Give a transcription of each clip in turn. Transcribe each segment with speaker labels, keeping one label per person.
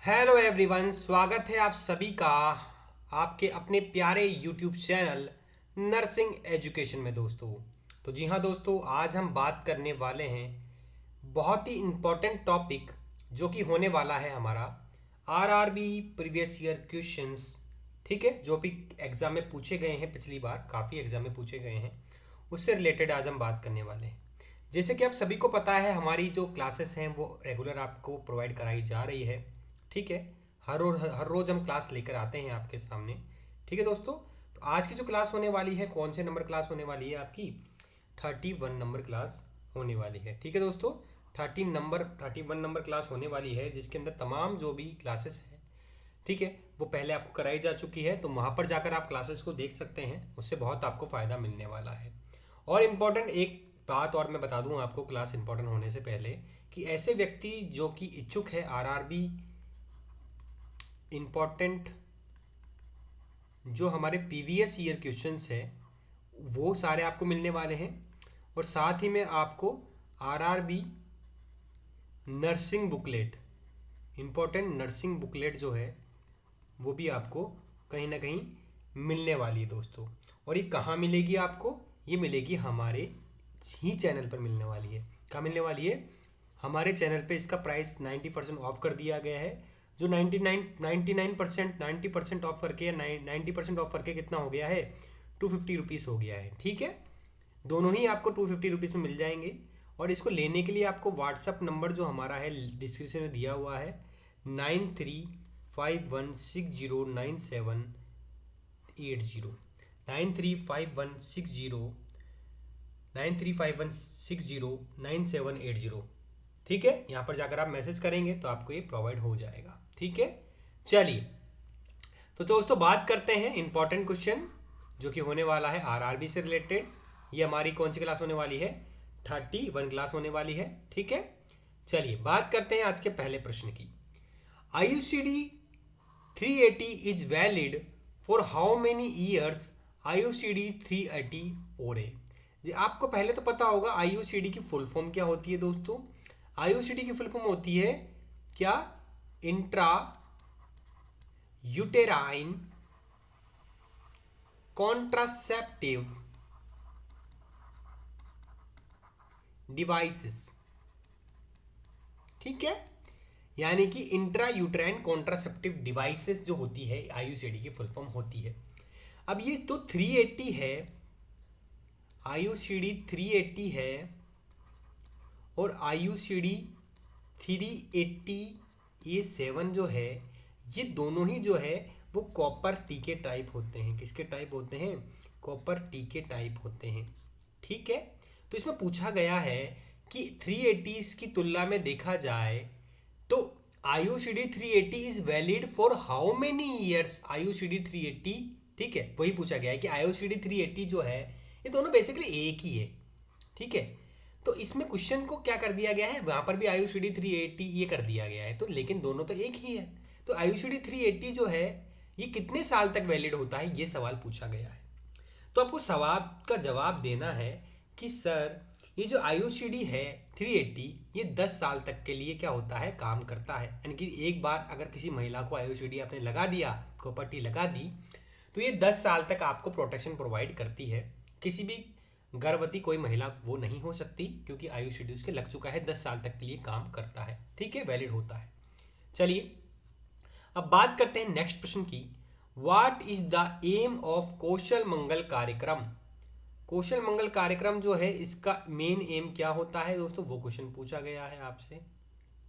Speaker 1: Hello everyone, स्वागत है आप सभी का आपके अपने प्यारे यूट्यूब चैनल नर्सिंग एजुकेशन में दोस्तों। तो जी हाँ दोस्तों, आज हम बात करने वाले हैं बहुत ही इम्पोर्टेंट टॉपिक जो कि होने वाला है हमारा आरआरबी प्रीवियस ईयर क्वेश्चंस। ठीक है, जो भी एग्ज़ाम में पूछे गए हैं, पिछली बार काफ़ी एग्ज़ाम में पूछे गए हैं, उससे रिलेटेड आज हम बात करने वाले हैं। जैसे कि आप सभी को पता है, हमारी जो क्लासेस हैं वो रेगुलर आपको प्रोवाइड कराई जा रही है। ठीक है, हर रोज हम क्लास लेकर आते हैं आपके सामने। ठीक है दोस्तों, तो आज की जो क्लास होने वाली है, कौन से नंबर क्लास होने वाली है आपकी? 31 नंबर क्लास होने वाली है। ठीक है दोस्तों, 31 नंबर क्लास होने वाली है, जिसके अंदर तमाम जो भी क्लासेस हैं, ठीक है, वो पहले आपको कराई जा चुकी है। तो वहाँ पर जाकर आप क्लासेस को देख सकते हैं, उससे बहुत आपको फ़ायदा मिलने वाला है। और इम्पॉर्टेंट एक बात और मैं बता दूं आपको, क्लास इम्पॉर्टेंट होने से पहले, कि ऐसे व्यक्ति जो कि इच्छुक है आरआरबी इम्पॉर्टेंट जो हमारे प्रीवियस ईयर क्वेश्चंस है वो सारे आपको मिलने वाले हैं। और साथ ही में आपको RRB nursing booklet, important nursing booklet जो है वो भी आपको कहीं ना कहीं मिलने वाली है दोस्तों। और ये कहाँ मिलेगी आपको? ये मिलेगी हमारे ही चैनल पर मिलने वाली है। कहाँ मिलने वाली है? हमारे चैनल पे इसका प्राइस 90% ऑफ कर दिया गया है। जो 99% 90% ऑफ करके या 90% ऑफ करके कितना हो गया है? 250 रुपीज़ हो गया है। ठीक है, दोनों ही आपको 250 रुपीज़ में मिल जाएंगे। और इसको लेने के लिए आपको व्हाट्सअप नंबर जो हमारा है डिस्क्रिप्शन में दिया हुआ है, 9351609780, 9351609780। ठीक है, यहाँ पर जाकर आप मैसेज करेंगे तो आपको ये प्रोवाइड हो जाएगा। ठीक है, चलिए तो दोस्तों बात करते हैं इंपॉर्टेंट क्वेश्चन जो कि होने वाला है आरआरबी से रिलेटेड। ये हमारी कौन सी क्लास होने वाली है? 31 क्लास होने वाली है। ठीक है, चलिए बात करते हैं आज के पहले प्रश्न की। IUCD 380 is valid for how many years? IUCD 380 और ए। जी, आपको पहले तो पता होगा आईयूसीडी की फुल फॉर्म क्या होती है दोस्तों। आईयूसीडी की फुल फॉर्म होती है क्या? Intra uterine contraceptive devices. ठीक है, यानी कि इंट्रा यूट्राइन कॉन्ट्रासेप्टिव डिवाइसेस जो होती है आईयूसीडी की फुल फॉर्म होती है। अब ये तो 380 है, आईयूसीडी 380 है, और आईयूसीडी 380 ये 7 जो है, ये दोनों ही जो है वो कॉपर टी के टाइप होते हैं। किसके टाइप होते हैं? कॉपर टी के टाइप होते हैं। ठीक है, तो इसमें पूछा गया है कि 380 की तुलना में देखा जाए तो IUCD 380 is valid for how many years? IUCD 380, ठीक है, वही पूछा गया है कि आईयूसीडी 380 जो है ये दोनों बेसिकली एक ही है। ठीक है, तो इसमें क्वेश्चन को क्या कर दिया गया है, वहां पर भी आईयूसीडी 380 ये कर दिया गया है, तो लेकिन दोनों तो एक ही है। तो आईयूसीडी 380 जो है ये कितने साल तक वैलिड होता है, ये सवाल पूछा गया है। तो आपको सवाल का जवाब देना है कि सर ये जो आईयूसीडी है 380 ये 10 साल तक के लिए क्या होता है? काम करता है। यानी कि एक बार अगर किसी महिला को आईयूसीडी आपने लगा दिया, कॉपर टी लगा दी, तो ये 10 साल तक आपको प्रोटेक्शन प्रोवाइड करती है। किसी भी गर्भवती कोई महिला वो नहीं हो सकती, क्योंकि आईयूसीडी उसके लग चुका है, 10 साल तक के लिए काम करता है। ठीक है, वैलिड होता है। चलिए अब बात करते हैं नेक्स्ट प्रश्न की। What is the aim of Kaushal Mangal Karyakram? Kaushal Mangal Karyakram जो है इसका मेन एम क्या होता है दोस्तों, वो क्वेश्चन पूछा गया है आपसे।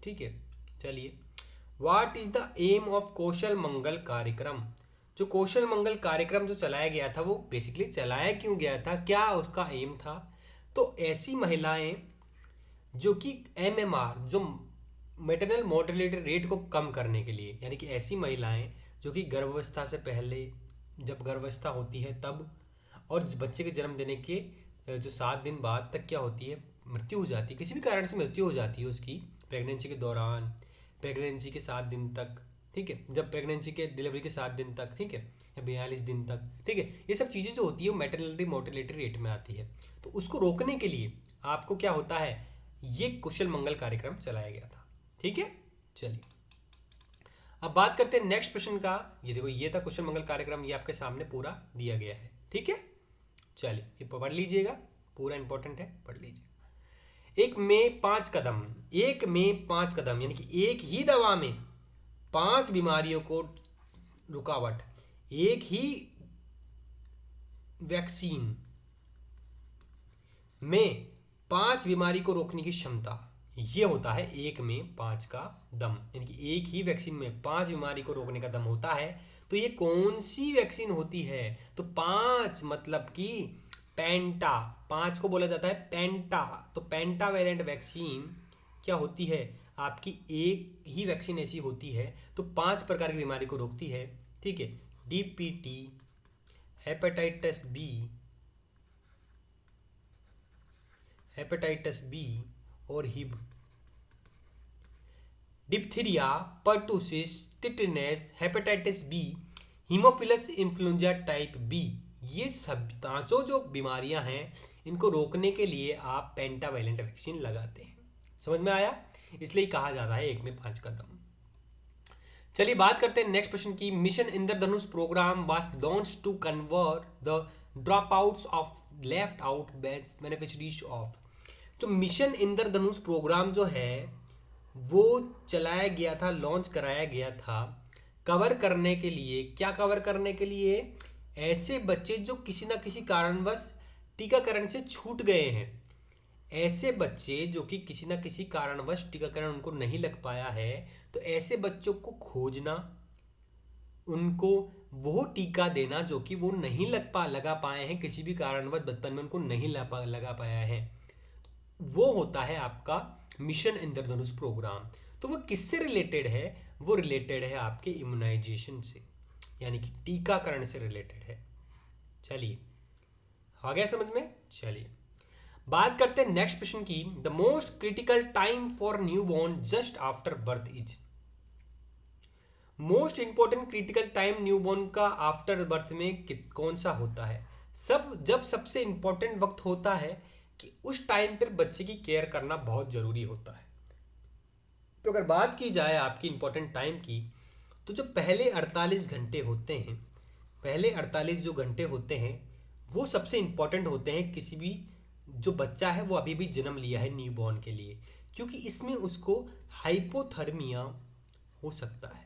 Speaker 1: ठीक है, चलिए what is the aim of Kaushal Mangal Karyakram? जो कौशल मंगल कार्यक्रम जो चलाया गया था वो बेसिकली चलाया क्यों गया था, क्या उसका एम था? तो ऐसी महिलाएं जो कि एमएमआर जो मेटरनल मोर्टेलिटी रेट को कम करने के लिए, यानी कि ऐसी महिलाएं जो कि गर्भावस्था से पहले, जब गर्भावस्था होती है तब, और बच्चे के जन्म देने के जो 7 दिन बाद तक क्या होती है, मृत्यु हो जाती है, किसी भी कारण से मृत्यु हो जाती है उसकी, प्रेगनेंसी के दौरान, प्रेगनेंसी के 7 दिन तक, ठीक है, जब प्रेगनेंसी के डिलीवरी के 7 दिन तक, ठीक है, या 42 दिन तक, ठीक है, ये सब चीज़ें जो होती है वो मेटरनिटी मोर्टेलिटी रेट में आती है। तो उसको रोकने के लिए आपको क्या होता है, ये कुशल मंगल कार्यक्रम चलाया गया था। ठीक है, चलिए अब बात करते हैं नेक्स्ट प्रश्न का। ये देखो, ये था क्वेश्चन मंगल कार्यक्रम, ये आपके सामने पूरा दिया गया है, ठीक है। चलिए ये पढ़ लीजिएगा, पूरा इंपॉर्टेंट है, पढ़ लीजिए। एक में 5 कदम यानी कि एक ही दवा में 5 बीमारियों को रुकावट, एक ही वैक्सीन में 5 बीमारी को रोकने की क्षमता, ये होता है एक में 5 का दम, यानी कि एक ही वैक्सीन में 5 बीमारी को रोकने का दम होता है। तो ये कौन सी वैक्सीन होती है? तो 5 मतलब कि पेंटा, 5 को बोला जाता है पेंटा। तो पेंटावेलेंट वैक्सीन क्या होती है आपकी? एक ही वैक्सीन ऐसी होती है तो 5 प्रकार की बीमारी को रोकती है, ठीक है। डीपीटी, हेपेटाइटिस बी और Hib, diphtheria, pertussis, tetanus, hepatitis B, haemophilus influenza type B, ये सब 5 जो बीमारियां हैं, इनको रोकने के लिए आप पेंटावेलेंट वैक्सीन लगाते हैं। समझ में आया? इसलिए कहा जाता है एक में 5 कदम। चलिए बात करते हैं नेक्स्ट प्रश्न की। Mission Indradhanush programme was launched to convert the drop outs of left out beneficiaries of. जो मिशन इंद्रधनुष प्रोग्राम जो है वो चलाया गया था, लॉन्च कराया गया था कवर करने के लिए। क्या कवर करने के लिए? ऐसे बच्चे जो किसी ना किसी कारणवश टीकाकरण से छूट गए हैं, ऐसे बच्चे जो कि किसी ना किसी कारणवश टीकाकरण उनको नहीं लग पाया है, तो ऐसे बच्चों को खोजना, उनको वो टीका देना जो कि वो नहीं लगा पाए हैं, किसी भी कारणवश बचपन में उनको नहीं लगा पाया है, वो होता है आपका मिशन इंद्रधनुष प्रोग्राम। तो वो किससे रिलेटेड है? वो रिलेटेड है आपके इम्यूनाइजेशन से, यानी कि टीकाकरण से रिलेटेड है। चलिए आ गया समझ में? चलिए बात करते हैं नेक्स्ट प्रश्न की। The most critical time for newborn just after birth is. Most important critical time newborn का आफ्टर बर्थ में कौन सा होता है? जब सबसे इंपॉर्टेंट वक्त होता है कि उस टाइम पर बच्चे की केयर करना बहुत जरूरी होता है। तो अगर बात की जाए आपकी इंपॉर्टेंट टाइम की, तो जो पहले 48 घंटे होते हैं, पहले 48 जो घंटे होते हैं वो सबसे इंपॉर्टेंट होते हैं किसी भी जो बच्चा है वो अभी भी जन्म लिया है न्यूबॉर्न के लिए, क्योंकि इसमें उसको हाइपोथर्मिया हो सकता है।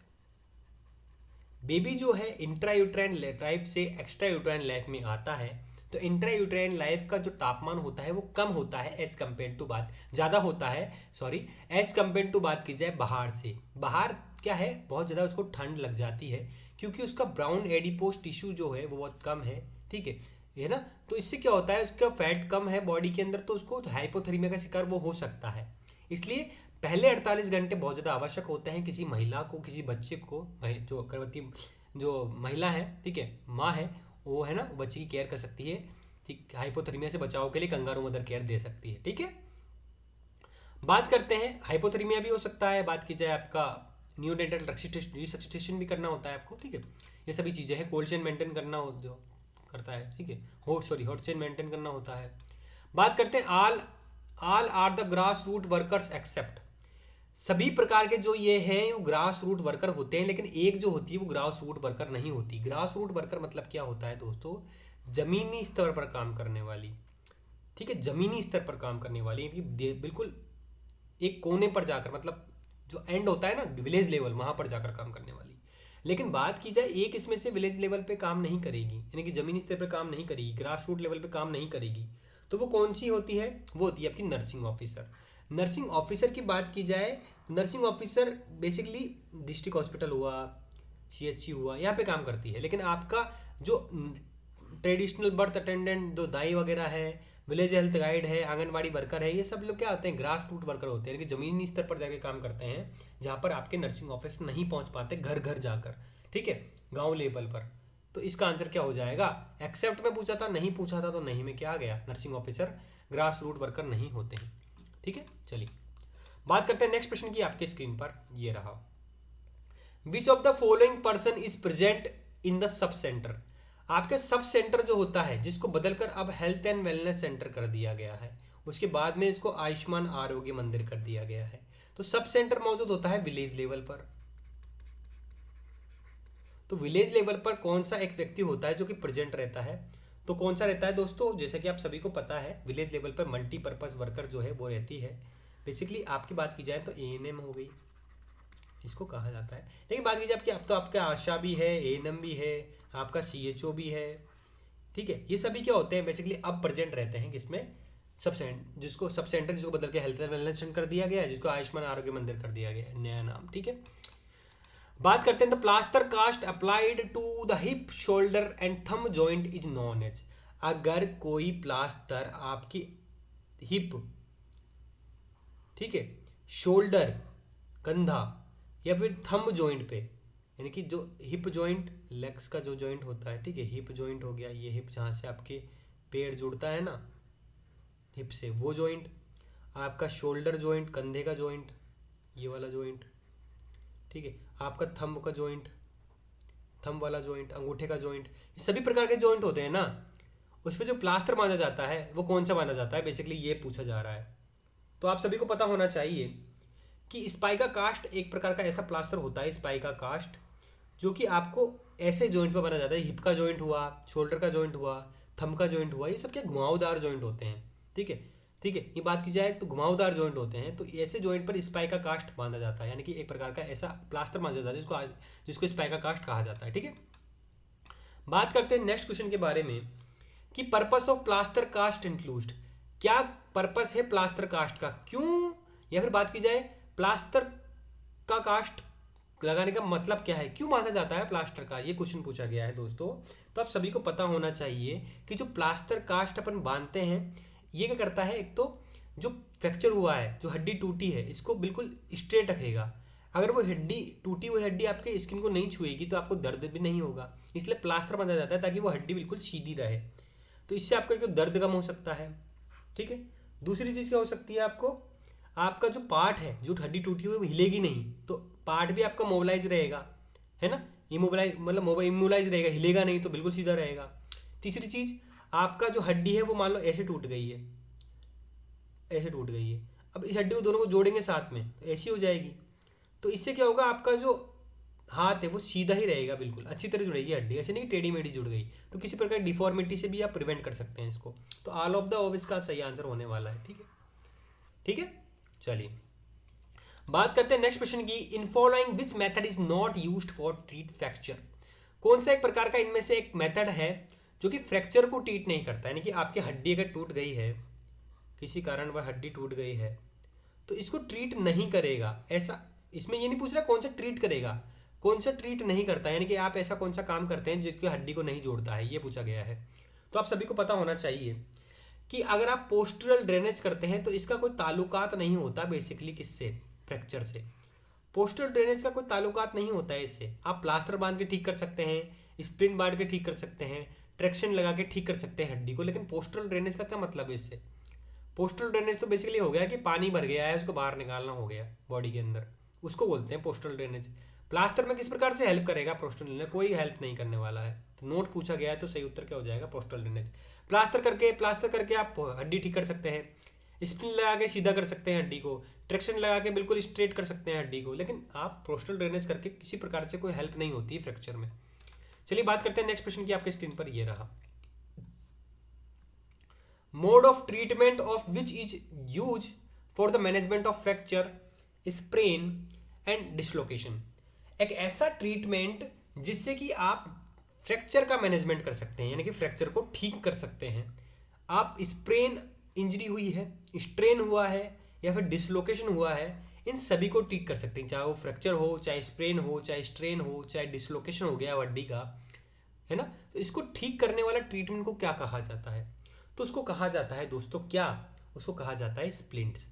Speaker 1: बेबी जो है इंट्रायूट्राइन लाइफ से एक्स्ट्रा यूट्राइन लाइफ में आता है, तो इंट्रायूट्राइन लाइफ का जो तापमान होता है वो कम होता है एज कम्पेयर टू ज़्यादा होता है, एज कम्पेयर टू बात की जाए बाहर से। बाहर क्या है, बहुत ज़्यादा उसको ठंड लग जाती है क्योंकि उसका ब्राउन एडिपोज टिश्यू जो है वो बहुत कम है, ठीक है ना। तो इससे क्या होता है, उसका फैट कम है बॉडी के अंदर, तो उसको हाइपोथर्मिया का शिकार वो हो सकता है। इसलिए पहले 48 घंटे बहुत ज़्यादा आवश्यक होते हैं किसी महिला को, किसी बच्चे को, जो गर्भवती जो महिला है, ठीक है, माँ है, वो है ना, बच्चे की केयर कर सकती है, ठीक। हाइपोथर्मिया से बचाव के लिए कंगारू मदर केयर दे सकती है, ठीक है। बात करते हैं, हाइपोथर्मिया भी हो सकता है, बात की जाए आपका न्यूनेटल रिससिटेशन भी करना होता है आपको, ठीक है। ये सभी चीज़ें हैं, कोल्ड चेन मेंटेन करना हो जो करता है, ठीक है, हॉट चेन मेंटेन करना होता है। बात करते हैं all are the grass root workers except. सभी प्रकार के जो ये हैं वो ग्रास रूट वर्कर होते हैं, लेकिन एक जो होती है वो ग्रास रूट वर्कर नहीं होती। ग्रास रूट वर्कर मतलब क्या होता है दोस्तों? जमीनी स्तर पर काम करने वाली, ठीक है, जमीनी स्तर पर काम करने वाली, बिल्कुल एक कोने पर जाकर, मतलब जो एंड होता है ना विलेज लेवल, वहां पर जाकर काम करने वाली। लेकिन बात की जाए एक इसमें से विलेज लेवल पे काम नहीं करेगी, यानी कि जमीनी स्तर पर काम नहीं करेगी, ग्रास रूट लेवल पे काम नहीं करेगी, तो वो कौन सी होती है? वो होती है आपकी नर्सिंग ऑफिसर। नर्सिंग ऑफिसर की बात की जाए, nursing officer basically district hospital हुआ, CHC हुआ, यहाँ पे काम करती है। लेकिन आपका जो ट्रेडिशनल बर्थ अटेंडेंट, जो दाई वगैरह है, विलेज हेल्थ गाइड है, आंगनवाड़ी वर्कर है, ये सब लोग क्या होते हैं? ग्रास रूट वर्कर होते हैं, यानी कि जमीनी स्तर पर जाके काम करते हैं, जहाँ पर आपके नर्सिंग ऑफिस नहीं पहुँच पाते, घर घर जाकर, ठीक है, गाँव लेवल पर। तो इसका आंसर क्या हो जाएगा? एक्सेप्ट में पूछा था, नहीं पूछा था, तो नहीं में क्या आ गया? Nursing officer grass root worker नहीं होते हैं, ठीक है। चलिए बात करते हैं नेक्स्ट प्रश्न की। आपके स्क्रीन पर ये रहा, which of the following person is present in the sub centre. आपके सब सेंटर जो होता है, जिसको बदलकर अब हेल्थ एंड वेलनेस सेंटर कर दिया गया है, उसके बाद में इसको आयुष्मान आरोग्य मंदिर कर दिया गया है। तो सब सेंटर मौजूद होता है विलेज लेवल पर, तो विलेज लेवल पर कौन सा एक व्यक्ति होता है जो कि प्रेजेंट रहता है, तो कौन सा रहता है दोस्तों, जैसा कि आप सभी को पता है विलेज लेवल पर मल्टीपर्पज़ वर्कर जो है वो रहती है। बेसिकली आपकी बात की जाए तो एएनएम हो गई, इसको कहा जाता है। लेकिन बात की जाए आपकी, अब तो आपका आशा भी है, एएनएम भी है, आपका सीएचओ भी है, ठीक है। ये सभी क्या होते हैं बेसिकली अब प्रेजेंट रहते हैं किसमें, सब सेंटर जिसको बदल के हेल्थ एंड वेलनेस सेंटर कर दिया गया है, जिसको आयुष्मान आरोग्य मंदिर कर दिया गया है नया नाम, ठीक है। बात करते हैं the plaster cast applied to the hip shoulder and thumb joint is known as. अगर कोई प्लास्टर आपकी हिप, ठीक है, शोल्डर कंधा या फिर थंब जॉइंट पे, यानी कि जो हिप जॉइंट लेग्स का जो जॉइंट होता है, ठीक है, हिप जॉइंट हो गया, ये हिप जहाँ से आपके पैर जुड़ता है ना हिप से, वो जॉइंट, आपका शोल्डर जॉइंट कंधे का जॉइंट, ये वाला जॉइंट, ठीक है, आपका थंब का जॉइंट, थंब वाला जॉइंट, अंगूठे का जॉइंट, ये सभी प्रकार के जॉइंट होते हैं ना, उस पर जो प्लास्टर माना जाता है वो कौन सा माना जाता है, बेसिकली ये पूछा जा रहा है। तो आप सभी को पता होना चाहिए कि स्पाइका कास्ट एक प्रकार का ऐसा प्लास्टर होता है, स्पाइका कास्ट, जो कि आपको ऐसे जॉइंट पर बना जाता है, हिप का जॉइंट हुआ, शोल्डर का जॉइंट हुआ, थंब का जॉइंट हुआ, ये सब क्या घुमावदार जॉइंट होते हैं, ठीक है, ठीक है, ये बात की जाए तो घुमावदार जॉइंट होते हैं। तो ऐसे जॉइंट पर स्पाइका कास्ट बांधा जाता है, यानी कि एक प्रकार का ऐसा प्लास्टर बांधा जाता है जिसको स्पाइका कास्ट कहा जाता है, ठीक है। बात करते हैं नेक्स्ट क्वेश्चन के बारे में कि purpose of plaster cast include, क्या पर्पस है प्लास्टर कास्ट का, क्यों, या फिर बात की जाए प्लास्टर का कास्ट लगाने का मतलब क्या है, क्यों माना जाता है प्लास्टर का, ये क्वेश्चन पूछा गया है दोस्तों। तो आप सभी को पता होना चाहिए कि जो प्लास्टर कास्ट अपन बांधते हैं ये क्या करता है, एक तो जो फ्रैक्चर हुआ है, जो हड्डी टूटी है, इसको बिल्कुल स्ट्रेट रखेगा। अगर वो हड्डी टूटी हुई हड्डी आपके स्किन को नहीं छुएगी तो आपको दर्द भी नहीं होगा, इसलिए प्लास्टर बांधा जाता है ताकि वो हड्डी बिल्कुल सीधी रहे। तो इससे आपका एक दर्द कम हो सकता है, ठीक है। दूसरी चीज़ क्या हो सकती है, आपका जो पार्ट है, जो हड्डी टूटी हुई वो हिलेगी नहीं, तो पार्ट भी आपका मोबिलाइज रहेगा, है ना, इमोबिलाइज मतलब इमोबिलाइज रहेगा, हिलेगा नहीं, तो बिल्कुल सीधा रहेगा। तीसरी चीज़, आपका जो हड्डी है वो मान लो ऐसे टूट गई है, ऐसे टूट गई है, अब इस हड्डी को दोनों को जोड़ेंगे साथ में तो ऐसी हो जाएगी। तो इससे क्या होगा, आपका जो हाथ है वो सीधा ही रहेगा, बिल्कुल अच्छी तरह जुड़ेगी हड्डी, ऐसे नहीं टेढ़ी मेढ़ी जुड़ गई, तो किसी प्रकार की डिफॉर्मिटी से भी आप प्रिवेंट कर सकते हैं इसको। तो ऑल ऑफ द ऑफ इसका सही आंसर होने वाला है, ठीक है, ठीक है। चलिए बात करते हैं नेक्स्ट क्वेश्चन की, in following which method is not used for treat fracture, कौन सा एक प्रकार का इनमें से एक मेथड है जो कि फ्रैक्चर को ट्रीट नहीं करता, यानी कि आपकी हड्डी अगर टूट गई है, किसी कारण वह हड्डी टूट गई है तो इसको ट्रीट नहीं करेगा, ऐसा इसमें ये नहीं पूछ रहा कौन सा ट्रीट करेगा, कौन सा ट्रीट नहीं करता, यानी कि आप ऐसा कौन सा काम करते हैं जो कि हड्डी को नहीं जोड़ता है, ये पूछा गया है। तो आप सभी को पता होना चाहिए कि अगर आप पोस्टरल ड्रेनेज करते हैं तो इसका कोई ताल्लुकात नहीं होता बेसिकली किससे, फ्रैक्चर से। पोस्टरल ड्रेनेज का कोई ताल्लुकात नहीं होता है इससे। आप प्लास्टर बांध के ठीक कर सकते हैं, स्प्रिंट बांध के ठीक कर सकते हैं, ट्रैक्शन लगा के ठीक कर सकते हैं हड्डी को, लेकिन पोस्टरल ड्रेनेज का क्या मतलब है इससे। पोस्टरल ड्रेनेज तो बेसिकली हो गया कि पानी भर गया है, उसको बाहर निकालना हो गया बॉडी के अंदर, उसको बोलते हैं पोस्टरल ड्रेनेज। प्लास्टर में किस प्रकार से हेल्प करेगा पोस्टरल ड्रेनेज, कोई हेल्प नहीं करने वाला है। तो नोट पूछा गया है तो सही उत्तर क्या हो जाएगा, पोस्टरल ड्रेनेज। प्लास्टर करके आप हड्डी ठीक कर सकते हैं, स्प्रिंट लगा के सीधा कर सकते हैं हड्डी को, ट्रैक्शन लगा के बिल्कुल स्ट्रेट कर सकते हैं हड्डी को, लेकिन आप पोस्टरल ड्रेनेज करके किसी प्रकार से कोई हेल्प नहीं होती है फ्रैक्चर में। चलिए बात करते हैं नेक्स्ट क्वेश्चन की, आपके स्क्रीन पर ये रहा, mode of treatment of which is use for the management of fracture, sprain and dislocation. एक ऐसा ट्रीटमेंट जिससे कि आप फ्रैक्चर का मैनेजमेंट कर सकते हैं, यानी कि फ्रैक्चर को ठीक कर सकते हैं। आप स्प्रेन इंजरी हुई है, स्ट्रेन हुआ है या फिर डिसलोकेशन हुआ है, इन सभी को ठीक कर सकते हैं, चाहे वो फ्रैक्चर हो, चाहे स्प्रेन हो, चाहे स्ट्रेन हो, चाहे डिसलोकेशन हो गया हड्डी का, है ना। तो इसको ठीक करने वाला ट्रीटमेंट को क्या कहा जाता है, तो उसको कहा जाता है दोस्तों, क्या उसको कहा जाता है स्प्लिंट्स।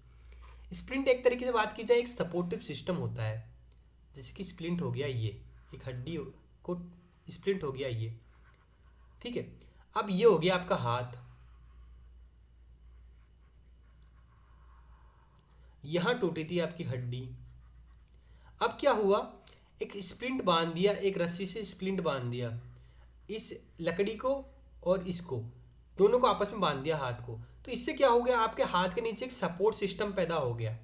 Speaker 1: स्प्लिंट एक तरीके से बात की जाए एक सपोर्टिव सिस्टम होता है, जैसे कि स्प्लिंट हो गया ये, एक हड्डी को स्प्लिंट हो गया ये, ठीक है। अब ये हो गया आपका हाथ, यहां टूटी थी आपकी हड्डी, अब क्या हुआ, एक स्प्लिंट बांध दिया, एक रस्सी से स्प्लिंट बांध दिया, इस लकड़ी को और इसको दोनों को आपस में बांध दिया हाथ को। तो इससे क्या हो गया, आपके हाथ के नीचे एक सपोर्ट सिस्टम पैदा हो गया।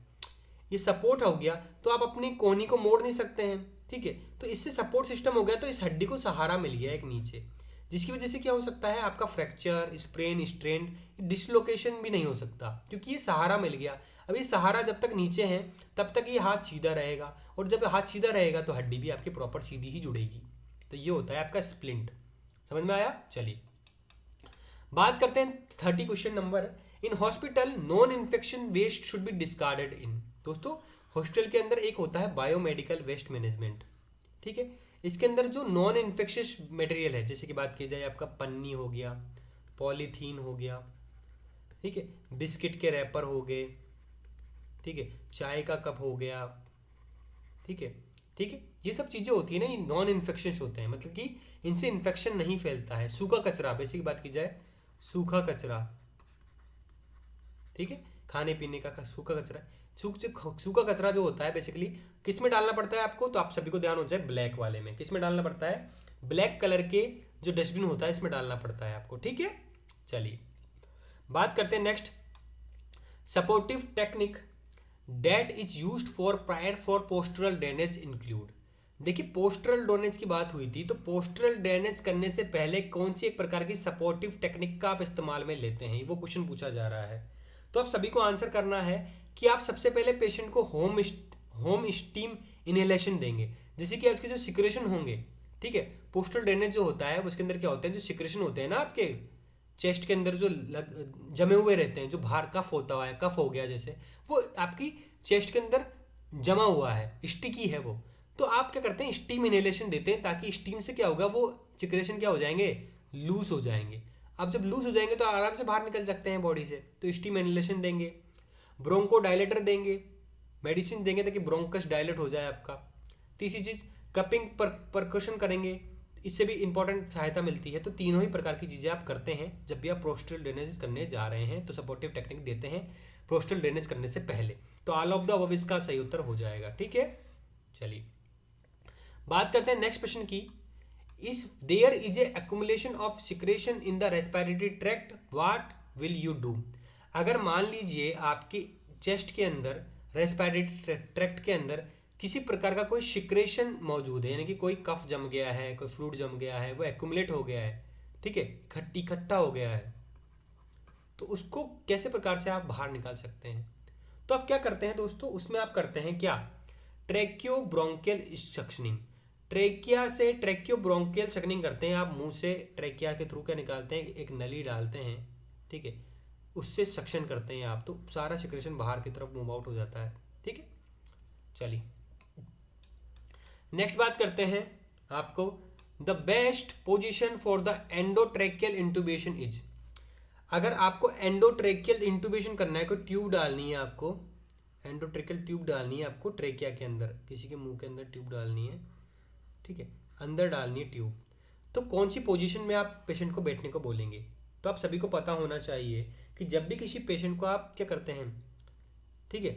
Speaker 1: ये सपोर्ट हो गया तो आप अपनी कोहनी को मोड़ नहीं सकते हैं, ठीक है। तो इससे सपोर्ट सिस्टम हो गया, तो इस हड्डी को सहारा मिल गया एक नीचे, जिसकी वजह से क्या हो सकता है, आपका फ्रैक्चर, स्प्रेन, स्ट्रेन, डिसलोकेशन भी नहीं हो सकता, क्योंकि ये सहारा मिल गया। अब ये सहारा जब तक नीचे है तब तक ये हाथ सीधा रहेगा, और जब हाथ सीधा रहेगा तो हड्डी भी आपकी प्रॉपर सीधी ही जुड़ेगी। तो ये होता है आपका स्प्लिंट। समझ में आया? चलिए बात करते हैं 30 question number. In hospital non infection waste should be discarded in. दोस्तों हॉस्पिटल के अंदर एक होता है बायोमेडिकल वेस्ट मैनेजमेंट, ठीक है। इसके अंदर जो नॉन इन्फेक्शियस मटेरियल है, जैसे कि बात की जाए आपका पन्नी हो गया, पॉलीथीन हो गया, ठीक है, बिस्किट के रैपर हो गए, ठीक है, चाय का कप हो गया, ठीक है, ठीक है, ये सब चीज़ें होती है ना, ये नॉन इन्फेक्शियस होते हैं, मतलब कि इनसे इन्फेक्शन नहीं फैलता है। सूखा कचरा, बेसिक बात की जाए, सूखा कचरा, ठीक है, खाने पीने का सूखा कचरा, सूखा कचरा जो होता है बेसिकली किस में डालना पड़ता है आपको, तो आप सभी को ध्यान हो जाए ब्लैक वाले में। किस में डालना पड़ता है? ब्लैक कलर के जो डस्टबिन होता है इसमें डालना पड़ता है आपको, ठीक है। चलिए बात करते हैं next, supportive technique that is used for prior for postural drainage include. देखिए पोस्टरल ड्रेनेज की बात हुई थी, तो पोस्टरल ड्रेनेज करने से पहले कौन सी एक प्रकार की सपोर्टिव टेक्निक का आप इस्तेमाल में लेते हैं, वो क्वेश्चन पूछा जा रहा है। तो आप सभी को आंसर करना है कि आप सबसे पहले पेशेंट को होम स्टीम इनहेलेशन देंगे, जिससे कि उसके जो सिक्रेशन होंगे, ठीक है, पोस्टरल ड्रेनेज जो होता है उसके अंदर क्या होता है, जो सिक्रेशन होते हैं ना आपके चेस्ट के अंदर जो जमे हुए रहते हैं, जो बाहर कफ होता है, कफ हो गया जैसे, वो आपकी चेस्ट के अंदर जमा हुआ है, स्टिकी है वो, तो आप क्या करते हैं, स्टीम इनहेलेशन देते हैं, ताकि स्टीम से क्या होगा, वो सिक्रेशन क्या हो जाएंगे, लूज हो जाएंगे। अब जब लूज हो जाएंगे तो आराम से बाहर निकल सकते हैं बॉडी से, तो स्टीम इनहेलेशन देंगे। ब्रोंको डायलेटर देंगे, मेडिसिन देंगे ताकि ब्रोंकस डायलेट हो जाए आपका। तीसरी चीज़ कपिंग परकशन करेंगे, इससे भी इंपॉर्टेंट सहायता मिलती है। तो तीनों ही प्रकार की चीज़ें आप करते हैं जब भी आप पोस्टरल ड्रेनेज करने जा रहे हैं, तो सपोर्टिव टेक्निक देते हैं पोस्टरल ड्रेनेज करने से पहले। तो ऑल ऑफ द अबव इसका सही उत्तर हो जाएगा, ठीक है। चलिए बात करते हैं नेक्स्ट क्वेश्चन की, इस there is a accumulation of secretion in the respiratory tract what will you do. अगर मान लीजिए आपके चेस्ट के अंदर, रेस्पिरेटरी ट्रैक्ट के अंदर किसी प्रकार का कोई सिक्रेशन मौजूद है, यानी कि कोई कफ जम गया है, कोई फ्लूइड जम गया है, वो एक्युमुलेट हो गया है, ठीक है, इकट्ठा हो गया है, तो उसको कैसे प्रकार से आप बाहर निकाल सकते हैं। तो आप क्या करते हैं दोस्तों, उसमें आप करते हैं क्या, ट्रैकियो ब्रोंकियल सक्शनिंग। ट्रेकिया से ट्रैकियो ब्रोंकियल सक्शनिंग करते हैं, आप मुंह से ट्रेकिया के थ्रू क्या निकालते हैं, एक नली डालते हैं, ठीक है, उससे सक्शन करते हैं आप, तो सारा सिक्रेशन बाहर की तरफ मूव आउट हो जाता है, ठीक है। चलिए नेक्स्ट बात करते हैं आपको, the best position for the endotracheal intubation is. अगर आपको एंडोट्रेकियल इंटूबेशन करना है, कोई ट्यूब डालनी है आपको, एंडोट्रेकियल ट्यूब डालनी है आपको ट्रेकिया के अंदर, किसी के मुंह के अंदर ट्यूब डालनी है, ठीक है, अंदर डालनी है ट्यूब, तो कौन सी पोजीशन में आप पेशेंट को बैठने को बोलेंगे। तो आप सभी को पता होना चाहिए कि जब भी किसी पेशेंट को आप क्या करते हैं, ठीक है,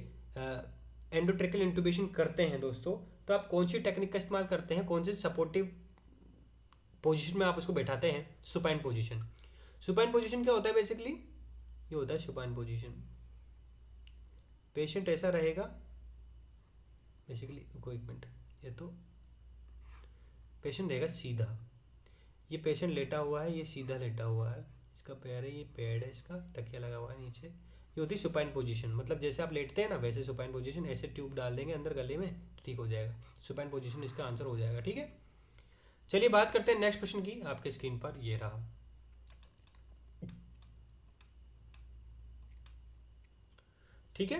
Speaker 1: एंडोट्रेकियल इंटूबेशन करते हैं दोस्तों, तो आप कौन सी टेक्निक का इस्तेमाल करते हैं, कौन से सपोर्टिव पोजीशन में आप उसको बैठाते हैं, सुपाइन पोजीशन। सुपाइन पोजीशन क्या होता है बेसिकली, ये होता है सुपाइन पोजीशन, पेशेंट ऐसा रहेगा बेसिकली, कोई एक मिनट, ये तो पेशेंट रहेगा सीधा, ये पेशेंट लेटा हुआ है, ये सीधा लेटा हुआ है, इसका पैर है, ये पैड है, इसका तकिया लगा हुआ है नीचे, ये होती है सुपाइन पोजीशन। मतलब जैसे आप लेटते हैं ना वैसे सुपाइन पोजीशन, ऐसे ट्यूब डाल देंगे अंदर गले में, ठीक हो जाएगा, सुपाइन पोजीशन इसका आंसर हो जाएगा, ठीक है। चलिए बात करते हैं नेक्स्ट क्वेश्चन की, आपके स्क्रीन पर ये रहा, ठीक है,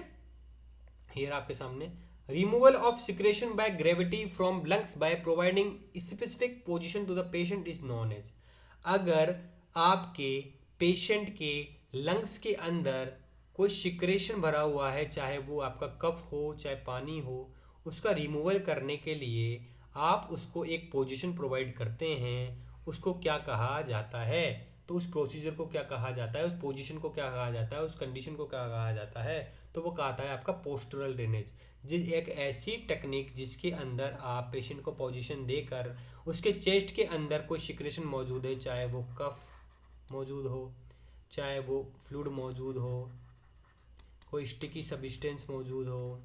Speaker 1: ये रहा आपके सामने, removal of secretion by gravity from lungs by providing specific position to the patient is known as. अगर आपके पेशेंट के लंग्स के अंदर कोई सिक्रेशन भरा हुआ है, चाहे वो आपका कफ हो चाहे पानी हो, उसका रिमूवल करने के लिए आप उसको एक पोजीशन प्रोवाइड करते हैं, उसको क्या कहा जाता है। तो उस प्रोसीजर को क्या कहा जाता है, उस पोजीशन को क्या कहा जाता है, उस कंडीशन को क्या कहा जाता है, तो वो कहता है आपका पोस्टरल ड्रेनेज। जिस एक ऐसी टेक्निक जिसके अंदर आप पेशेंट को पोजीशन देकर उसके चेस्ट के अंदर कोई सिक्रेशन मौजूद है, चाहे वो कफ मौजूद हो, चाहे वो फ्लूइड मौजूद हो, कोई स्टिकी सब्सटेंस मौजूद हो,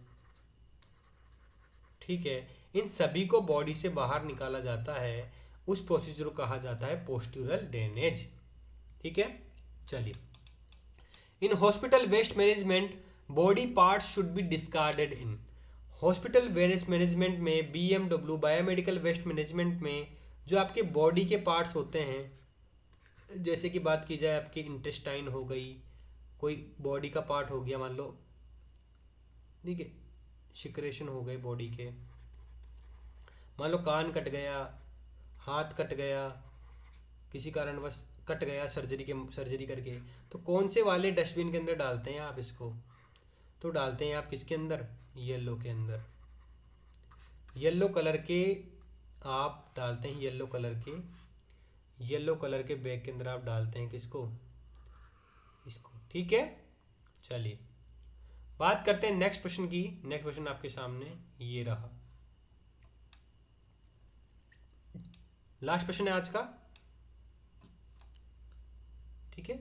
Speaker 1: ठीक है, इन सभी को बॉडी से बाहर निकाला जाता है, उस प्रोसीजर को कहा जाता है पोस्ट्यूरल ड्रेनेज। ठीक है, चलिए। In hospital waste management body parts should be discarded in. Hospital waste management में, BMW बायोमेडिकल वेस्ट मैनेजमेंट में जो आपके बॉडी के पार्ट्स होते हैं, जैसे कि बात की जाए आपकी इंटेस्टाइन हो गई, कोई बॉडी का पार्ट हो गया, मान लो ठीक है, सिक्रेशन हो गए बॉडी के, मान लो कान कट गया, हाथ कट गया, किसी कारणवश कट गया सर्जरी करके, तो कौन से वाले डस्टबिन के अंदर डालते हैं आप इसको? तो डालते हैं आप किसके अंदर? येलो के अंदर। येलो कलर के आप डालते हैं, येलो कलर के बैग के अंदर आप डालते हैं किसको? इसको। ठीक है, चलिए बात करते हैं नेक्स्ट प्रश्न की। नेक्स्ट प्रश्न आपके सामने ये रहा, लास्ट प्रश्न है आज का। ठीक है,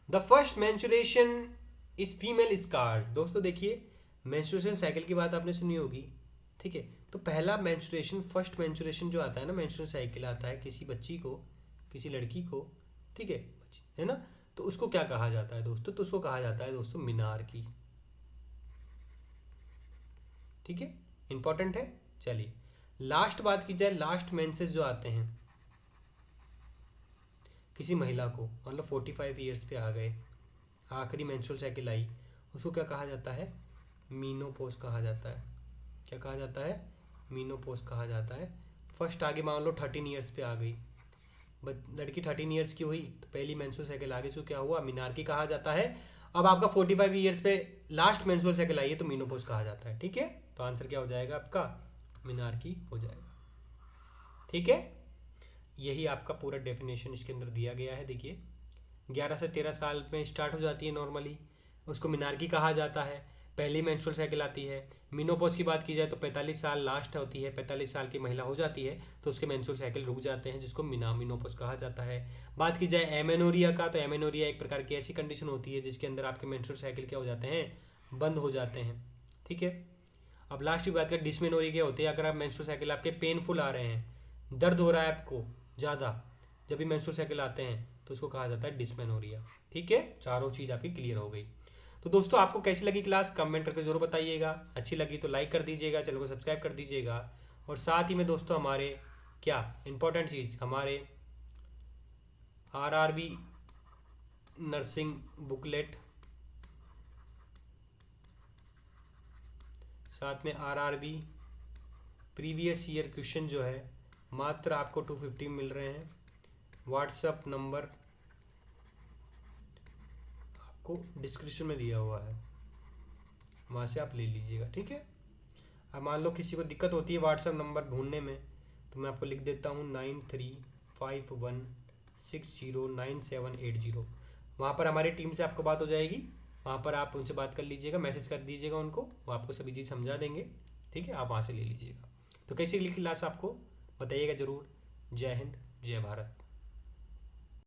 Speaker 1: the first menstruation is female scared. दोस्तों देखिए, मेंस्ट्रुएशन साइकिल की बात आपने सुनी होगी। ठीक है, तो पहला मेंस्ट्रुएशन, फर्स्ट मेंस्ट्रुएशन जो आता है ना, मेंस्ट्रुएशन साइकिल आता है किसी बच्ची को, किसी लड़की को, ठीक है ना, तो उसको क्या कहा जाता है दोस्तों? तो उसको कहा जाता है दोस्तों मेनार्की। ठीक है, इंपॉर्टेंट है। चलिए लास्ट बात की जाए, लास्ट मेंसेस जो आते हैं किसी महिला को, मान लो 45 ईयर्स पे आ गए, आखिरी मेंस्ट्रुअल साइकिल आई, उसको क्या कहा जाता है? मीनोपॉज कहा जाता है। क्या कहा जाता है? मीनोपॉज कहा जाता है। फर्स्ट आगे मान लो 13 ईयर्स पे आ गई, लड़की 13 ईयर्स की हुई, तो पहली मेंस्ट्रुअल साइकिल आगे से क्या हुआ? मेनार्की कहा जाता है। अब आपका 45 ईयर्स पे लास्ट मेंस्ट्रुअल साइकिल आई है तो मीनोपॉज कहा जाता है। ठीक है, तो आंसर क्या हो जाएगा आपका? मेनार्की हो जाएगा। ठीक है, यही आपका पूरा डेफिनेशन इसके अंदर दिया गया है। देखिए 11 से 13 साल में स्टार्ट हो जाती है नॉर्मली, उसको मेनार्की कहा जाता है, पहली मेंस्ट्रुअल साइकिल आती है। मीनोपॉज की बात की जाए तो 45 साल लास्ट होती है, 45 साल की महिला हो जाती है तो उसके मेंस्ट्रुअल साइकिल रुक जाते हैं, जिसको मीनोपॉज कहा जाता है। बात की जाए एमेनोरिया का, तो एमेनोरिया एक प्रकार की ऐसी कंडीशन होती है जिसके अंदर आपके मेंस्ट्रुअल साइकिल क्या हो जाते हैं? बंद हो जाते हैं। ठीक है, अब लास्ट की बात करें डिस्मेनोरिया क्या होती है? अगर आप मेंस्ट्रुअल साइकिल आपके पेनफुल आ रहे हैं, दर्द हो रहा है आपको ज़्यादा जब भी मेंस्ट्रुअल साइकिल आते हैं, तो उसको कहा जाता है डिस्मेनोरिया। ठीक है, चारों चीज़ आपकी क्लियर हो गई। तो दोस्तों आपको कैसी लगी क्लास कमेंट करके जरूर बताइएगा। अच्छी लगी तो लाइक कर दीजिएगा, चैनल को सब्सक्राइब कर दीजिएगा। और साथ ही में दोस्तों हमारे क्या इंपॉर्टेंट चीज़, हमारे RRB नर्सिंग बुकलेट, साथ में RRB प्रीवियस ईयर क्वेश्चन जो है मात्र आपको 250 मिल रहे हैं। व्हाट्सएप नंबर आपको डिस्क्रिप्शन में दिया हुआ है, वहाँ से आप ले लीजिएगा। ठीक है, अब मान लो किसी को दिक्कत होती है व्हाट्सएप नंबर ढूंढने में, तो मैं आपको लिख देता हूँ 9351609780। वहाँ पर हमारी टीम से आपको बात हो जाएगी, वहाँ पर आप उनसे बात कर लीजिएगा, मैसेज कर दीजिएगा उनको, वो आपको सभी चीज़ समझा देंगे। ठीक है, आप वहाँ से ले लीजिएगा। तो कैसी लगी क्लास आपको बताइएगा ज़रूर। जय हिंद, जय भारत।